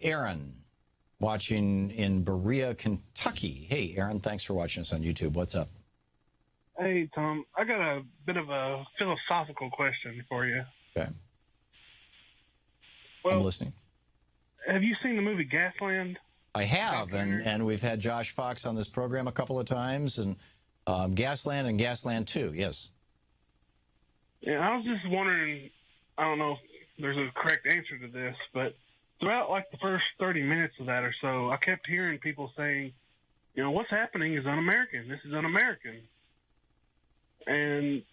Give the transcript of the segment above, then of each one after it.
Aaron, watching in Berea, Kentucky. Hey, Aaron, thanks for watching us on YouTube. What's up? Hey, Tom. I got a bit of a philosophical question for you. Okay. Well, I'm listening. Have you seen the movie Gasland? I have, and we've had Josh Fox on this program a couple of times, and Gasland and Gasland 2, yes. Yeah, I was just wondering, I don't know if there's a correct answer to this, but throughout like the first 30 minutes of that or so, I kept hearing people saying, you know, what's happening is un-American. This is un-American. And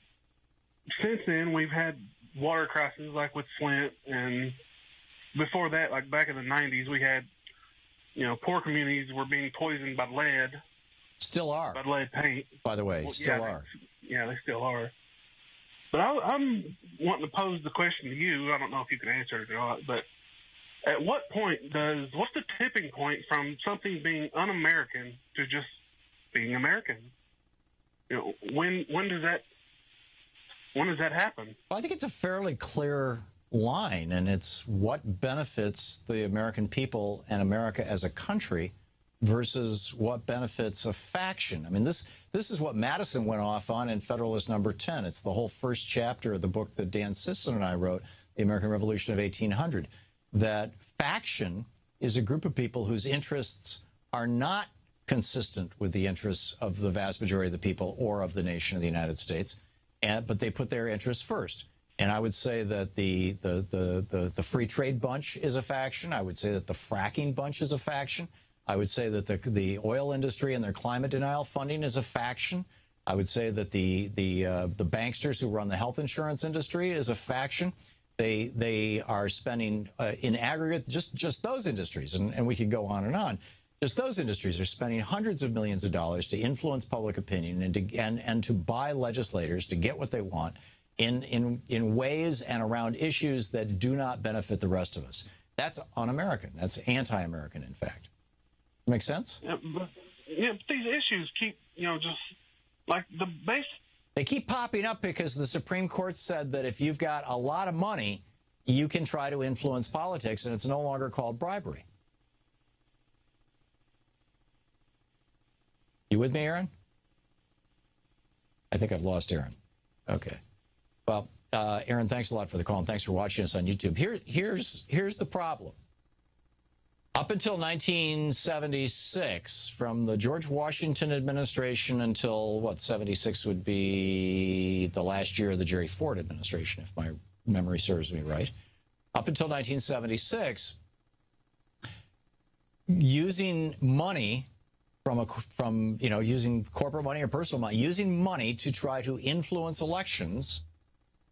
since then, we've had water crises like with Flint, and before that, like back in the 90s, we had, you know, poor communities were being poisoned by lead. Still are. By lead paint. By the way, still are. Yeah, they still are. But I'm wanting to pose the question to you. I don't know if you can answer it or not, but at what point what's the tipping point from something being un-American to just being American? You know, when does that happen? Well, I think it's a fairly clear line, and it's what benefits the American people and America as a country versus what benefits a faction. I mean, this is what Madison went off on in Federalist Number 10. It's the whole first chapter of the book that Dan Sisson and I wrote, The American Revolution of 1800, that faction is a group of people whose interests are not consistent with the interests of the vast majority of the people or of the nation of the United States, but they put their interests first. And I would say that the free trade bunch is a faction. I would say that the fracking bunch is a faction. I would say that the oil industry and their climate denial funding is a faction. I would say that the banksters who run the health insurance industry is a faction. They are spending in aggregate just those industries, and we could go on. Just those industries are spending hundreds of millions of dollars to influence public opinion and to buy legislators to get what they want in ways and around issues that do not benefit the rest of us. That's un-American. That's anti-American, in fact. Make sense? Yeah, but these issues keep, just like the base. They keep popping up because the Supreme Court said that if you've got a lot of money, you can try to influence politics, and it's no longer called bribery. You with me, Aaron? I think I've lost Aaron. Okay. Well, Aaron, thanks a lot for the call, and thanks for watching us on YouTube. Here's the problem. Up until 1976, from the George Washington administration until, 76 would be the last year of the Jerry Ford administration, if my memory serves me right. Up until 1976, using money using corporate money or personal money, using money to try to influence elections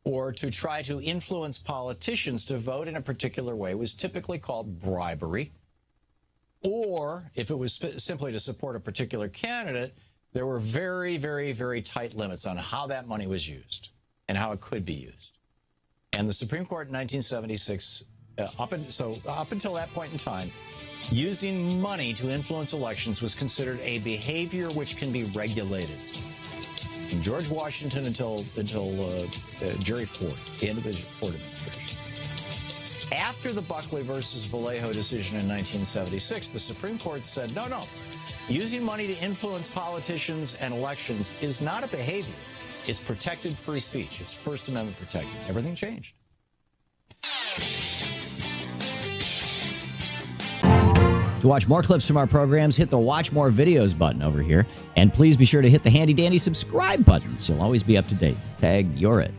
or to try to influence politicians to vote in a particular way was typically called bribery. Or if it was simply to support a particular candidate, there were very, very, very tight limits on how that money was used and how it could be used. And the Supreme Court in 1976, up until that point in time, using money to influence elections was considered a behavior which can be regulated. From George Washington until Jerry Ford, the end of the Ford administration. After the Buckley versus Vallejo decision in 1976, the Supreme Court said, no, using money to influence politicians and elections is not a behavior. It's protected free speech. It's First Amendment protected. Everything changed. To watch more clips from our programs, hit the Watch More Videos button over here. And please be sure to hit the handy-dandy subscribe button so you'll always be up to date. Tag, you're it.